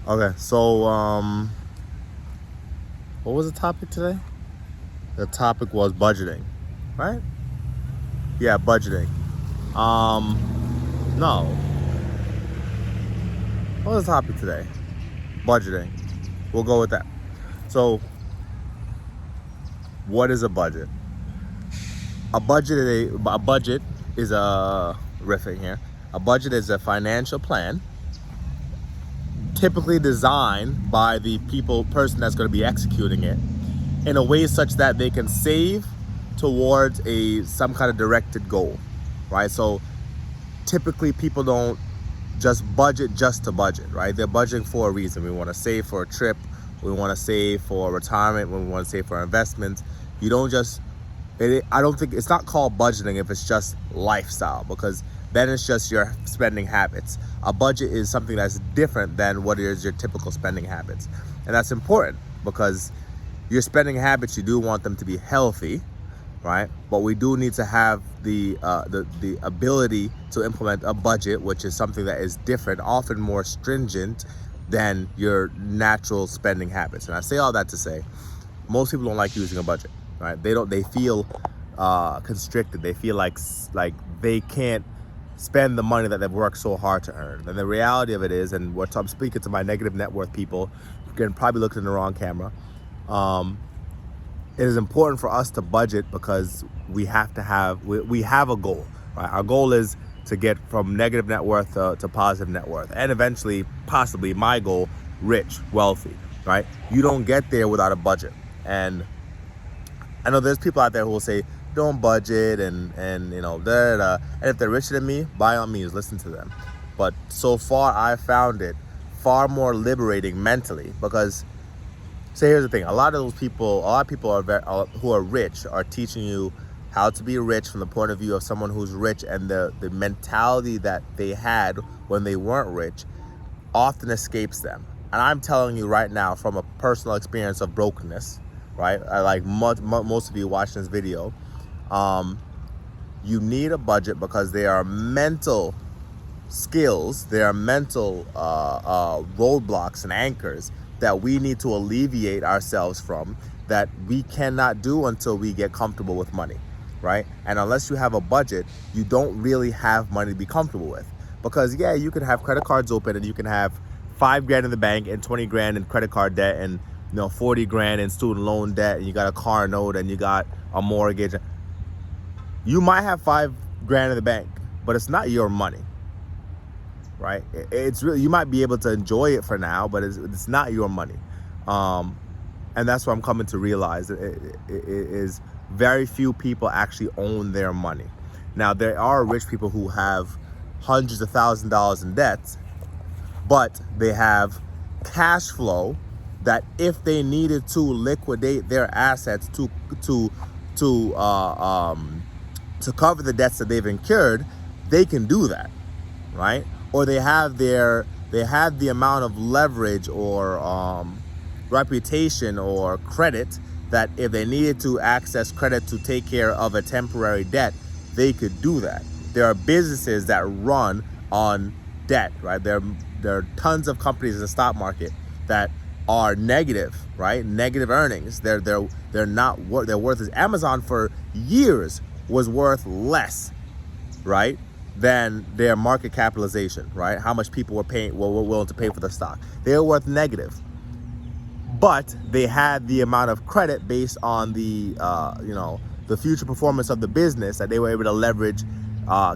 Okay, so what was the topic today? The topic was budgeting, right? Yeah, budgeting. Um, no. What was the topic today? Budgeting. We'll go with that. So, what is a budget? A budget is a riffing here. A budget is a financial plan, typically designed by the person that's going to be executing it, in a way such that they can save towards some kind of directed goal, right? So typically people don't just budget just to budget, right? They're budgeting for a reason. We want to save for a trip, we want to save for retirement, we want to save for investments. You don't just, I don't think it's not called budgeting if it's just lifestyle, because then it's just your spending habits. A budget is something that's different than what is your typical spending habits. And that's important because your spending habits, you do want them to be healthy, right? But we do need to have the ability to implement a budget, which is something that is different, often more stringent than your natural spending habits. And I say all that to say, most people don't like using a budget, right? They feel constricted. They feel like they can't spend the money that they've worked so hard to earn. And the reality of it is, and I'm speaking to my negative net worth people, you can probably look in the wrong camera. It is important for us to budget because we have a goal, right? Our goal is to get from negative net worth to positive net worth, and eventually, possibly my goal, rich, wealthy, right? You don't get there without a budget. And I know there's people out there who will say, don't budget and you know, da, da, da. And if they're richer than me, by all means, listen to them. But so far, I found it far more liberating mentally because, so here's the thing: a lot of people who are rich are teaching you how to be rich from the point of view of someone who's rich, and the mentality that they had when they weren't rich often escapes them. And I'm telling you right now, from a personal experience of brokenness, right? Like most of you watching this video, you need a budget because there are mental skills, there are mental roadblocks and anchors that we need to alleviate ourselves from, that we cannot do until we get comfortable with money, right? And unless you have a budget, you don't really have money to be comfortable with. Because yeah, you can have credit cards open and you can have $5,000 in the bank and 20 grand in credit card debt and 40 grand in student loan debt, and you got a car note and you got a mortgage. You might have $5,000 in the bank, but it's not your money, right? It's really, you might be able to enjoy it for now, but it's not your money. And that's what I'm coming to realize. It is very few people actually own their money. Now, there are rich people who have hundreds of thousands of dollars in debts, but they have cash flow that if they needed to liquidate their assets to cover the debts that they've incurred, they can do that, right? Or they have the amount of leverage or reputation or credit that if they needed to access credit to take care of a temporary debt, they could do that. There are businesses that run on debt, right? There are tons of companies in the stock market that are negative, right? Negative earnings. They're worth. Amazon for years was worth less, right, than their market capitalization, right? How much people were willing to pay for the stock. They were worth negative, but they had the amount of credit based on the future performance of the business that they were able to leverage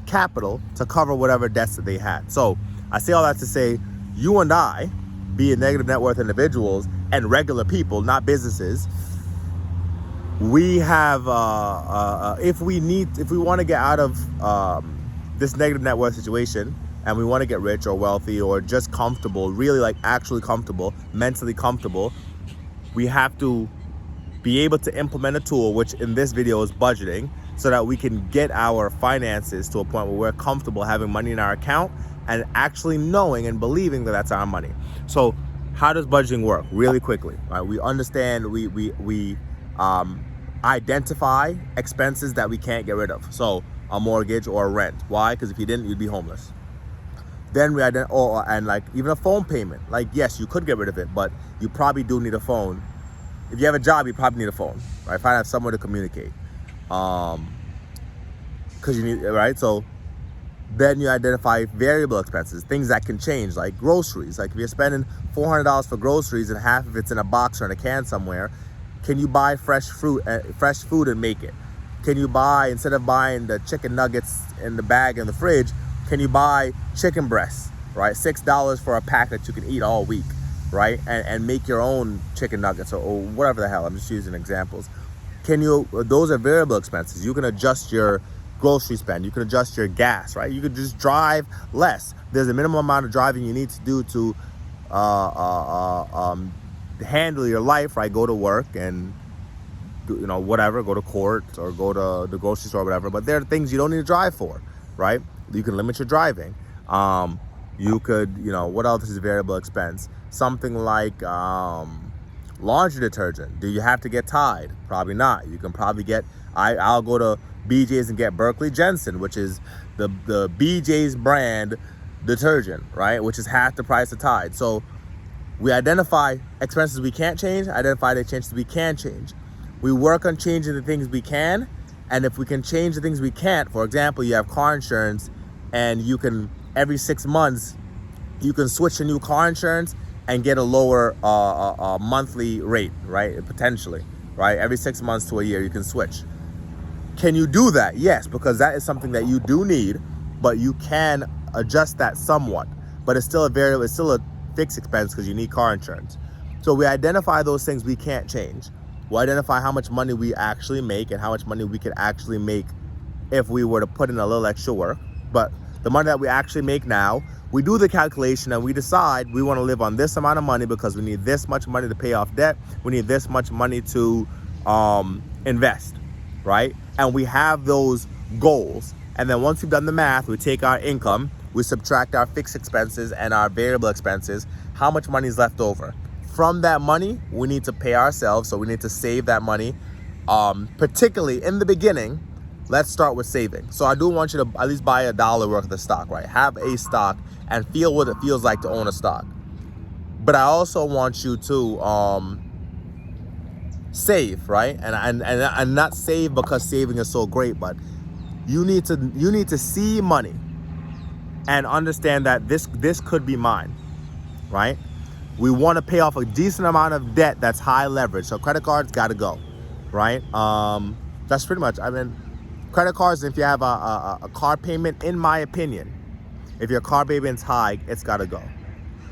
capital to cover whatever debts that they had. So I say all that to say, you and I, being negative net worth individuals and regular people, not businesses, we have if we want to get out of this negative net worth situation and we want to get rich or wealthy or just comfortable, really like actually comfortable, mentally comfortable, we have to be able to implement a tool, which in this video is budgeting, so that we can get our finances to a point where we're comfortable having money in our account and actually knowing and believing that that's our money. So how does budgeting work? Really quickly, right? We understand, we identify expenses that we can't get rid of. So a mortgage or a rent. Why? Because if you didn't, you'd be homeless. Then we and like even a phone payment. Like, yes, you could get rid of it, but you probably do need a phone. If you have a job, you probably need a phone, right? Find out somewhere to communicate. Because you need, right? So then you identify variable expenses, things that can change, like groceries. Like if you're spending $400 for groceries and half of it's in a box or in a can somewhere, can you buy fresh food and make it? Can you buy, instead of buying the chicken nuggets in the bag in the fridge, can you buy chicken breasts, right? $6 for a pack that you can eat all week, right? And make your own chicken nuggets or whatever the hell. I'm just using examples. Those are variable expenses. You can adjust your grocery spend. You can adjust your gas, right? You could just drive less. There's a minimum amount of driving you need to do to handle your life, right? Go to work and whatever, go to court or go to the grocery store or whatever. But there are things you don't need to drive for, right? You can limit your driving. You could, what else is variable expense? Something like laundry detergent. Do you have to get Tide? Probably not. You can probably get, I'll go to BJ's and get Berkeley Jensen, which is the BJ's brand detergent, right? Which is half the price of Tide. So we identify expenses we can't change, identify the changes we can change. We work on changing the things we can, and if we can change the things we can't, for example, you have car insurance, and you can, every 6 months, you can switch to new car insurance and get a lower monthly rate, right? Potentially, right? Every 6 months to a year, you can switch. Can you do that? Yes, because that is something that you do need, but you can adjust that somewhat. But it's still a variable, it's still a fixed expense because you need car insurance. So we identify those things we can't change. We'll identify how much money we actually make and how much money we could actually make if we were to put in a little extra work. But the money that we actually make now, we do the calculation and we decide we want to live on this amount of money because we need this much money to pay off debt. We need this much money to invest, right? And we have those goals. And then once we've done the math, we take our income, we subtract our fixed expenses and our variable expenses, how much money is left over. From that money, we need to pay ourselves, so we need to save that money. Particularly in the beginning, let's start with saving. So I do want you to at least buy $1 worth of the stock, right? Have a stock and feel what it feels like to own a stock. But I also want you to save, right? And not save because saving is so great, but you need to see money and understand that this could be mine, right? We want to pay off a decent amount of debt that's high leverage. So credit cards got to go, right? That's pretty much, credit cards, if you have a car payment, in my opinion, if your car payment's high, it's got to go.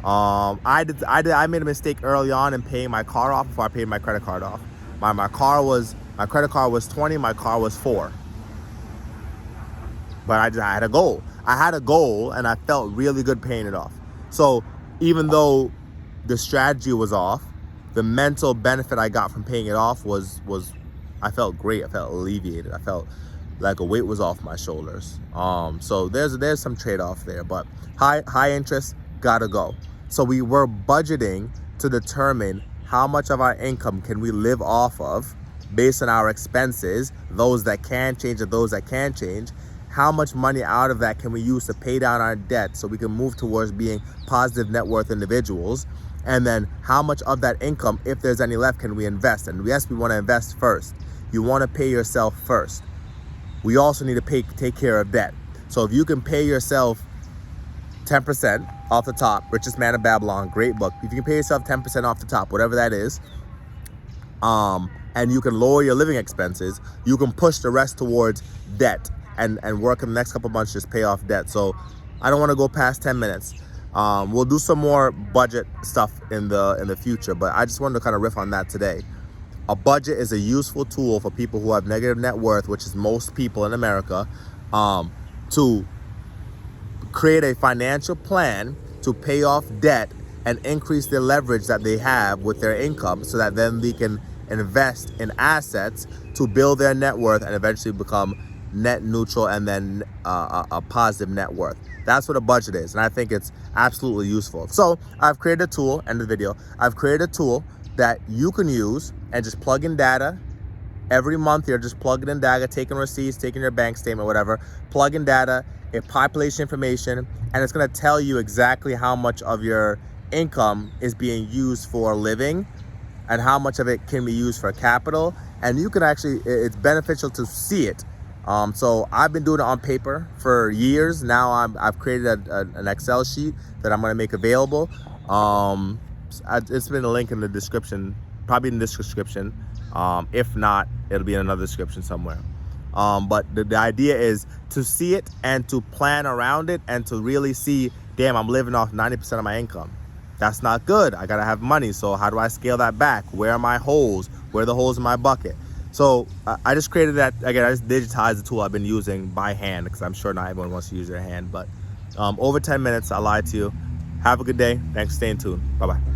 I made a mistake early on in paying my car off before I paid my credit card off. My credit card was 20, my car was 4. But I had a goal. And I felt really good paying it off. So even though the strategy was off, the mental benefit I got from paying it off was I felt great. I felt alleviated. I felt like a weight was off my shoulders. So there's some trade-off there, but high interest gotta go. So we were budgeting to determine how much of our income can we live off of based on our expenses, those that can change and those that can't change. How much money out of that can we use to pay down our debt so we can move towards being positive net worth individuals? And then how much of that income, if there's any left, can we invest? And yes, we want to invest first. You want to pay yourself first. We also need to take care of debt. So if you can pay yourself 10% off the top, Richest Man of Babylon, great book. If you can pay yourself 10% off the top, whatever that is, and you can lower your living expenses, you can push the rest towards debt and work in the next couple months, just pay off debt. So I don't want to go past 10 minutes. We'll do some more budget stuff in the future, but I just wanted to kind of riff on that today. A budget is a useful tool for people who have negative net worth, which is most people in America, to create a financial plan to pay off debt and increase their leverage that they have with their income so that then they can invest in assets to build their net worth and eventually become net neutral and then a positive net worth. That's what a budget is, and I think it's absolutely useful. So I've created a tool, end of the video, I've created a tool that you can use and just plug in data Every month, you're just plugging in data, taking receipts, taking your bank statement, whatever, plug in data, it populates information, and it's gonna tell you exactly how much of your income is being used for living and how much of it can be used for capital. And you can actually, it's beneficial to see it. So I've been doing it on paper for years. Now I've created an Excel sheet that I'm gonna make available. It's been a link in the description, probably in this description. If not, it'll be in another description somewhere. But the idea is to see it and to plan around it and to really see, damn, I'm living off 90% of my income. That's not good. I gotta have money. So how do I scale that back? Where are my holes? Where are the holes in my bucket? So I just created that. Again, I just digitized the tool I've been using by hand because I'm sure not everyone wants to use their hand. But over 10 minutes, I lied to you. Have a good day. Thanks for staying tuned. Bye-bye.